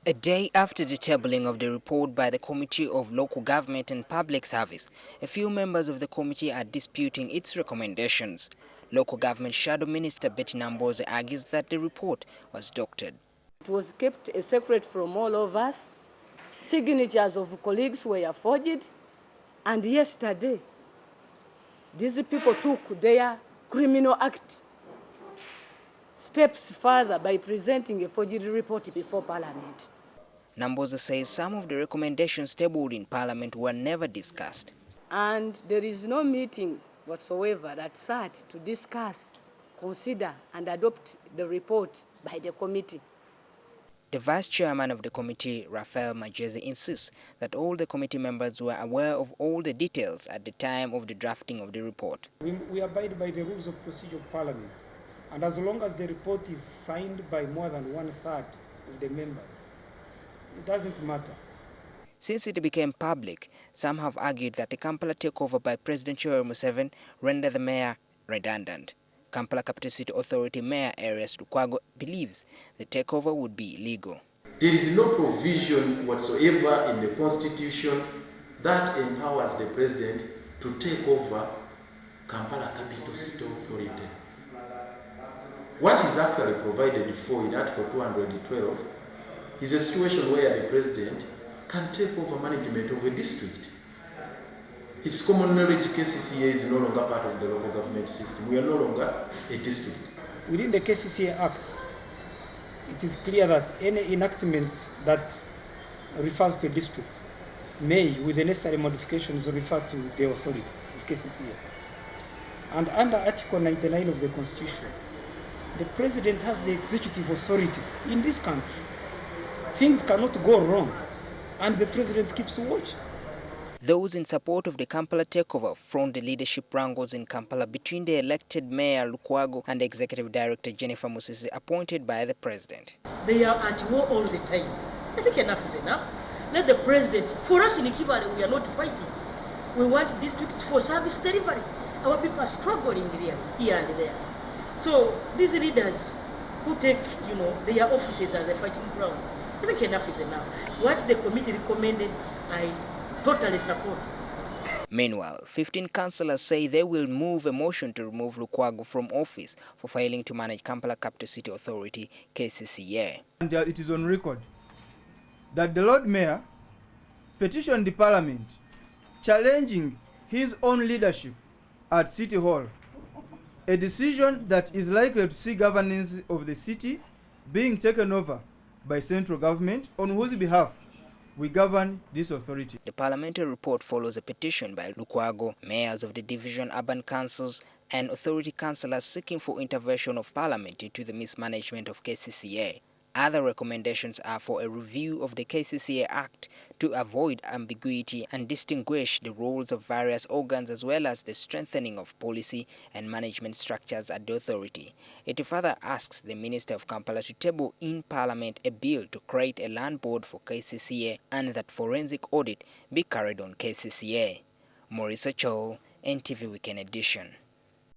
A day after the tabling of the report by the Committee of Local Government and Public Service, a few members of the committee are disputing its recommendations. Local Government Shadow Minister Betty Nambooze argues that the report was doctored. It was kept a secret from all of us. Signatures of colleagues were forged, and yesterday, these people took their criminal act steps further by presenting a forged report before Parliament. Nambooze says some of the recommendations tabled in Parliament were never discussed. And there is no meeting whatsoever that sat to discuss, consider, and adopt the report by the committee. The Vice Chairman of the committee, Raphael Majezi, insists that all the committee members were aware of all the details at the time of the drafting of the report. We abide by the rules of procedure of Parliament, and as long as the report is signed by more than 1/3 of the members, it doesn't matter. Since it became public, some have argued that the Kampala takeover by President Yoweri Museveni rendered the mayor redundant. Kampala Capital City Authority Mayor Arias Lukwago believes the takeover would be illegal. There is no provision whatsoever in the Constitution that empowers the President to take over Kampala Capital City Authority. What is actually provided for in Article 212 is a situation where the President can take over management of a district. It's common knowledge KCCA is no longer part of the local government system. We are no longer a district. Within the KCCA Act, it is clear that any enactment that refers to a district may, with the necessary modifications, refer to the authority of KCCA. And under Article 99 of the Constitution, the President has the executive authority in this country. Things cannot go wrong, and the President keeps watch. Those in support of the Kampala takeover front the leadership wrangles in Kampala between the elected Mayor Lukwago and the Executive Director Jennifer Musisi, appointed by the President. They are at war all the time. I think enough is enough. Let the President, for us in Kibale, we are not fighting. We want districts for service delivery. Our people are struggling really here and there. So these leaders who take, their offices as a fighting ground, I think enough is enough. What the committee recommended, I totally support. Meanwhile, 15 councillors say they will move a motion to remove Lukwago from office for failing to manage Kampala Capital City Authority, KCCA. And it is on record that the Lord Mayor petitioned the Parliament challenging his own leadership at City Hall, a decision that is likely to see governance of the city being taken over by central government, on whose behalf we govern this authority. The parliamentary report follows a petition by Lukwago, mayors of the division urban councils and authority councillors seeking for intervention of Parliament into the mismanagement of KCCA. Other recommendations are for a review of the KCCA Act to avoid ambiguity and distinguish the roles of various organs, as well as the strengthening of policy and management structures at the authority. It further asks the Minister of Kampala to table in Parliament a bill to create a land board for KCCA and that forensic audit be carried on KCCA. Maurice Chol, NTV Weekend Edition.